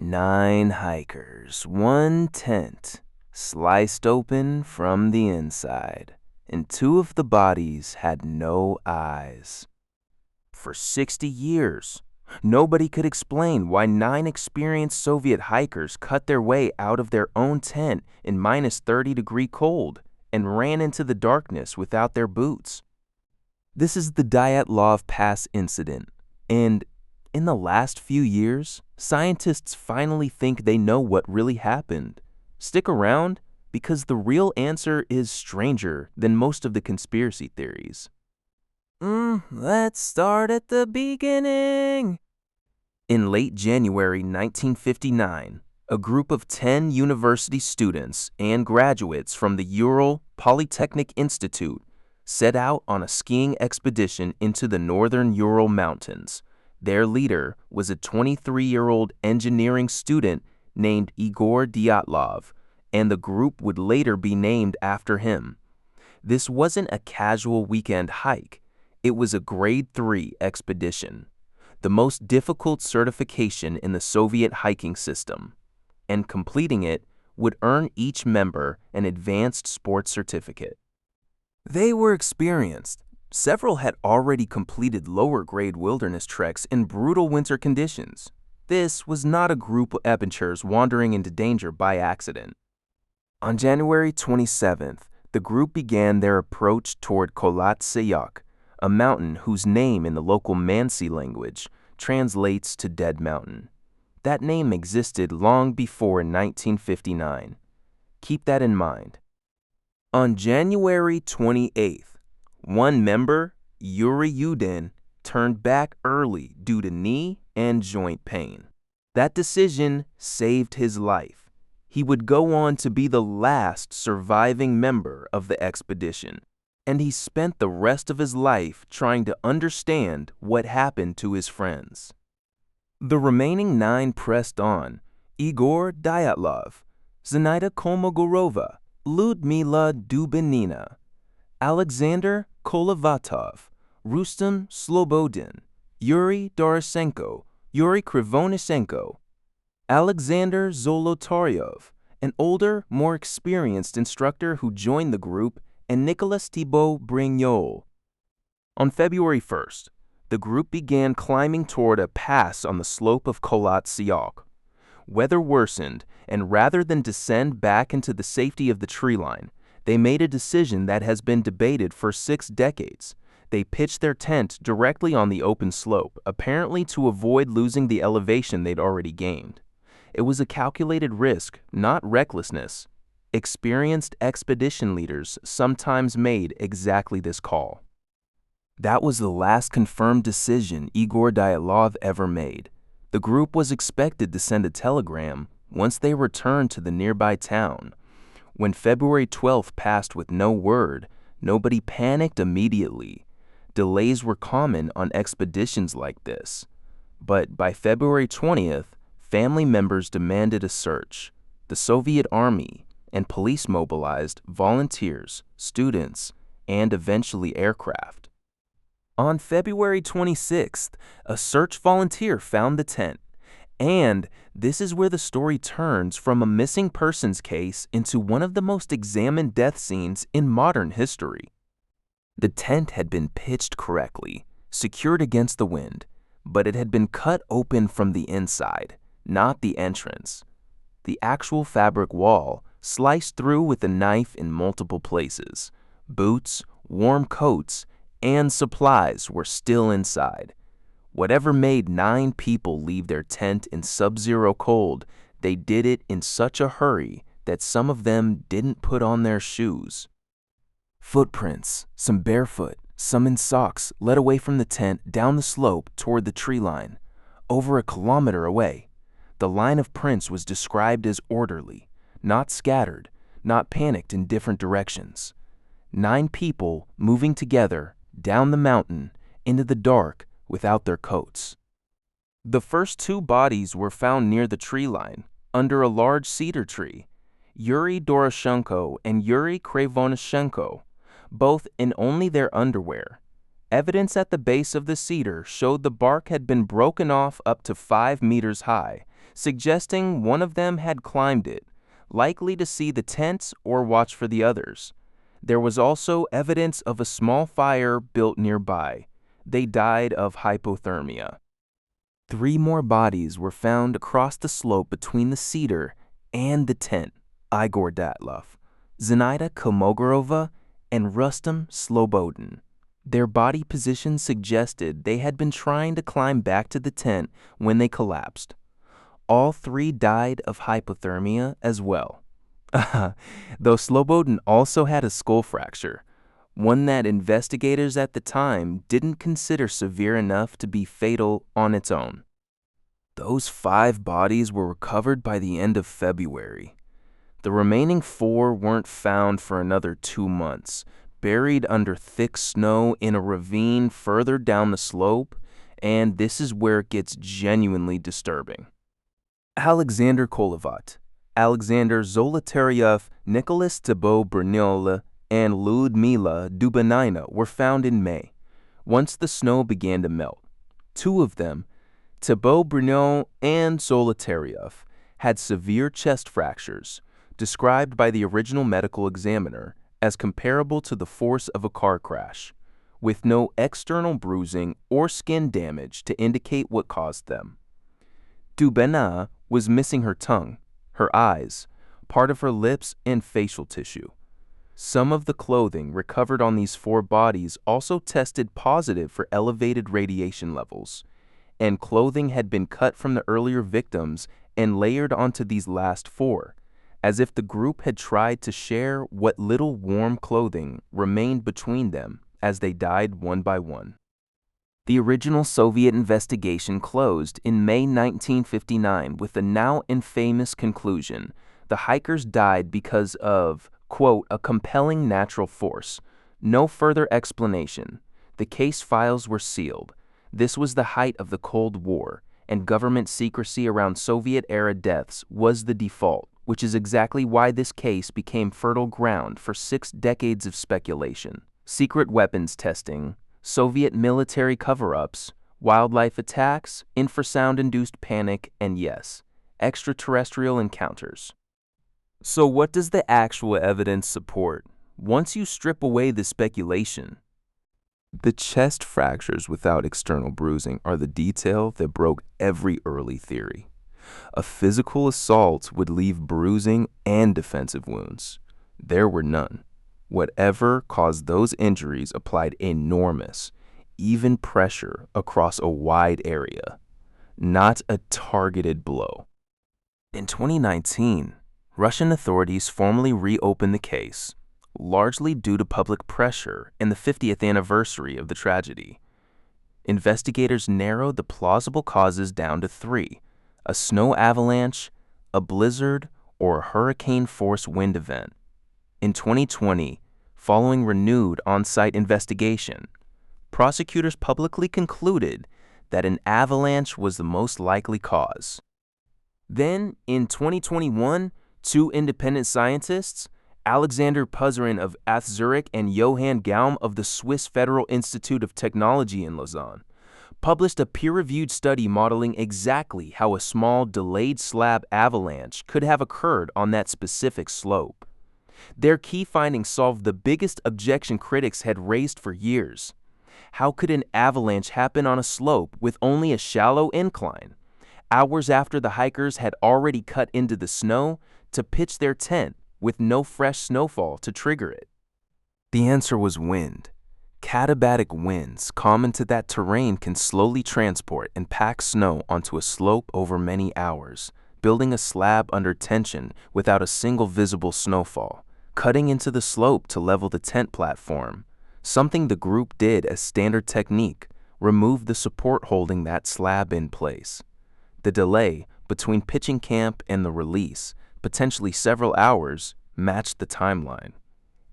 9 hikers, 1 tent, sliced open from the inside, and 2 of the bodies had no eyes. For 60 years, nobody could explain why 9 experienced Soviet hikers cut their way out of their own tent in minus 30-degree cold and ran into the darkness without their boots. This is the Dyatlov Pass Incident, and in the last few years, scientists finally think they know what really happened. Stick around, because the real answer is stranger than most of the conspiracy theories. Let's start at the beginning. In late January 1959, a group of 10 university students and graduates from the Ural Polytechnic Institute set out on a skiing expedition into the northern Ural Mountains. Their leader was a 23-year-old engineering student named Igor Dyatlov, and the group would later be named after him. This wasn't a casual weekend hike. It was a Grade 3 expedition, the most difficult certification in the Soviet hiking system, and completing it would earn each member an advanced sports certificate. They were experienced. Several had already completed lower-grade wilderness treks in brutal winter conditions. This was not a group of amateurs wandering into danger by accident. On January 27th, the group began their approach toward Kholat Syakh, a mountain whose name in the local Mansi language translates to Dead Mountain. That name existed long before 1959. Keep that in mind. On January 28th, one member, Yuri Yudin, turned back early due to knee and joint pain. That decision saved his life. He would go on to be the last surviving member of the expedition, and he spent the rest of his life trying to understand what happened to his friends. The remaining 9 pressed on: Igor Dyatlov, Zenaida Kolmogorova, Ludmila Dubinina, Alexander Kolovatov, Rustam Slobodin, Yuri Dorosenko, Yuri Krivonisenko, Alexander Zolotaryov, an older, more experienced instructor who joined the group, and Nicholas Thibault Brignol. On February 1st, the group began climbing toward a pass on the slope of Kholat Syakh. Weather worsened, and rather than descend back into the safety of the tree line, they made a decision that has been debated for 6 decades. They pitched their tent directly on the open slope, apparently to avoid losing the elevation they'd already gained. It was a calculated risk, not recklessness. Experienced expedition leaders sometimes made exactly this call. That was the last confirmed decision Igor Dyatlov ever made. The group was expected to send a telegram once they returned to the nearby town. When February 12th passed with no word, nobody panicked immediately. Delays were common on expeditions like this. But by February 20th, family members demanded a search. The Soviet Army and police mobilized volunteers, students, and eventually aircraft. On February 26th, a search volunteer found the tent. And this is where the story turns from a missing persons case into one of the most examined death scenes in modern history. The tent had been pitched correctly, secured against the wind, but it had been cut open from the inside, not the entrance. The actual fabric wall sliced through with a knife in multiple places. Boots, warm coats, and supplies were still inside. Whatever made 9 people leave their tent in sub-zero cold, they did it in such a hurry that some of them didn't put on their shoes. Footprints, some barefoot, some in socks, led away from the tent down the slope toward the tree line. Over a kilometer away, the line of prints was described as orderly, not scattered, not panicked in different directions. 9 people moving together down the mountain into the dark without their coats. The first 2 bodies were found near the tree line, under a large cedar tree. Yuri Doroshenko and Yuri Krivonisenko, both in only their underwear. Evidence at the base of the cedar showed the bark had been broken off up to 5 meters high, suggesting one of them had climbed it, likely to see the tent or watch for the others. There was also evidence of a small fire built nearby. They died of hypothermia. 3 more bodies were found across the slope between the cedar and the tent: Igor Dyatlov, Zenaida Kolmogorova, and Rustam Slobodin. Their body positions suggested they had been trying to climb back to the tent when they collapsed. All 3 died of hypothermia as well. Though Slobodin also had a skull fracture, one that investigators at the time didn't consider severe enough to be fatal on its own. Those 5 bodies were recovered by the end of February. The remaining 4 weren't found for another 2 months, buried under thick snow in a ravine further down the slope, and this is where it gets genuinely disturbing. Alexander Kolovat, Alexander Zolotaryov, Nicholas Thibault Bruniola, and Ludmila Dubanina were found in May, once the snow began to melt. 2 of them, Thibault Brunel and Zolotaryov, had severe chest fractures, described by the original medical examiner as comparable to the force of a car crash, with no external bruising or skin damage to indicate what caused them. Dubena was missing her tongue, her eyes, part of her lips, and facial tissue. Some of the clothing recovered on these 4 bodies also tested positive for elevated radiation levels, and clothing had been cut from the earlier victims and layered onto these last 4, as if the group had tried to share what little warm clothing remained between them as they died one by one. The original Soviet investigation closed in May 1959 with the now infamous conclusion: the hikers died because of, quote, a compelling natural force. No further explanation. The case files were sealed. This was the height of the Cold War, and government secrecy around Soviet-era deaths was the default, which is exactly why this case became fertile ground for 6 decades of speculation. Secret weapons testing, Soviet military cover-ups, wildlife attacks, infrasound-induced panic, and yes, extraterrestrial encounters. So what does the actual evidence support? Once you strip away the speculation, the chest fractures without external bruising are the detail that broke every early theory. A physical assault would leave bruising and defensive wounds. There were none. Whatever caused those injuries applied enormous, even pressure across a wide area, not a targeted blow. In 2019, Russian authorities formally reopened the case, largely due to public pressure and the 50th anniversary of the tragedy. Investigators narrowed the plausible causes down to 3: a snow avalanche, a blizzard, or a hurricane-force wind event. In 2020, following renewed on-site investigation, prosecutors publicly concluded that an avalanche was the most likely cause. Then, in 2021, 2 independent scientists, Alexander Puzarin of ETH Zurich and Johann Gaum of the Swiss Federal Institute of Technology in Lausanne, published a peer-reviewed study modeling exactly how a small delayed slab avalanche could have occurred on that specific slope. Their key findings solved the biggest objection critics had raised for years. How could an avalanche happen on a slope with only a shallow incline, hours after the hikers had already cut into the snow to pitch their tent with no fresh snowfall to trigger it? The answer was wind. Katabatic winds common to that terrain can slowly transport and pack snow onto a slope over many hours, building a slab under tension without a single visible snowfall, cutting into the slope to level the tent platform. Something the group did as standard technique, removed the support holding that slab in place. The delay between pitching camp and the release, potentially several hours, matched the timeline.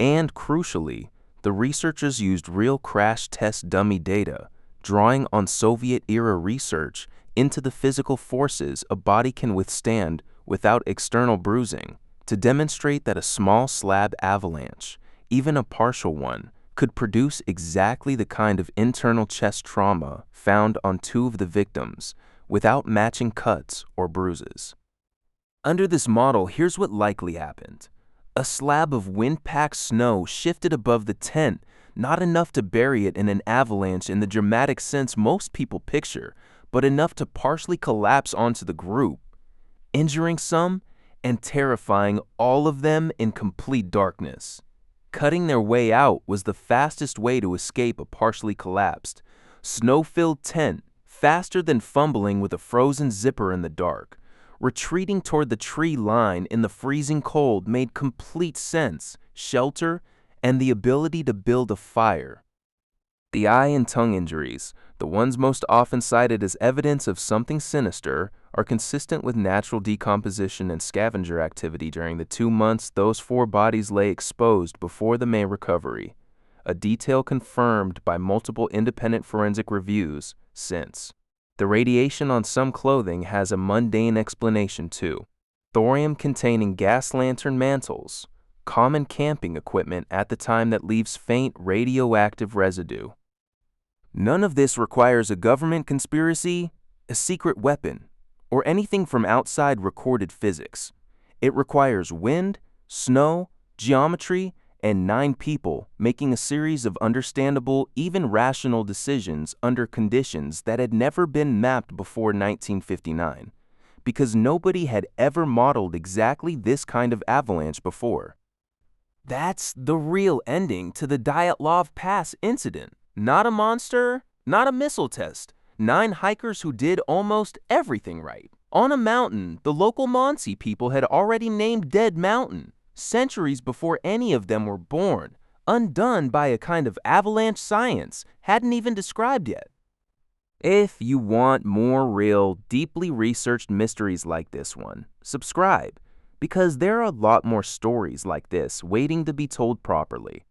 And crucially, the researchers used real crash test dummy data, drawing on Soviet-era research into the physical forces a body can withstand without external bruising, to demonstrate that a small slab avalanche, even a partial one, could produce exactly the kind of internal chest trauma found on 2 of the victims, without matching cuts or bruises. Under this model, here's what likely happened. A slab of wind-packed snow shifted above the tent, not enough to bury it in an avalanche in the dramatic sense most people picture, but enough to partially collapse onto the group, injuring some and terrifying all of them in complete darkness. Cutting their way out was the fastest way to escape a partially collapsed, snow-filled tent, faster than fumbling with a frozen zipper in the dark. Retreating toward the tree line in the freezing cold made complete sense, shelter, and the ability to build a fire. The eye and tongue injuries, the ones most often cited as evidence of something sinister, are consistent with natural decomposition and scavenger activity during the 2 months those 4 bodies lay exposed before the May recovery, a detail confirmed by multiple independent forensic reviews since. The radiation on some clothing has a mundane explanation too. Thorium-containing gas lantern mantles, common camping equipment at the time that leaves faint radioactive residue. None of this requires a government conspiracy, a secret weapon, or anything from outside recorded physics. It requires wind, snow, geometry, and 9 people making a series of understandable, even rational decisions under conditions that had never been mapped before 1959, because nobody had ever modeled exactly this kind of avalanche before. That's the real ending to the Dyatlov Pass Incident. Not a monster, not a missile test. 9 hikers who did almost everything right. On a mountain the local Monsey people had already named Dead Mountain, centuries before any of them were born, undone by a kind of avalanche science hadn't even described yet. If you want more real, deeply researched mysteries like this one, subscribe, because there are a lot more stories like this waiting to be told properly.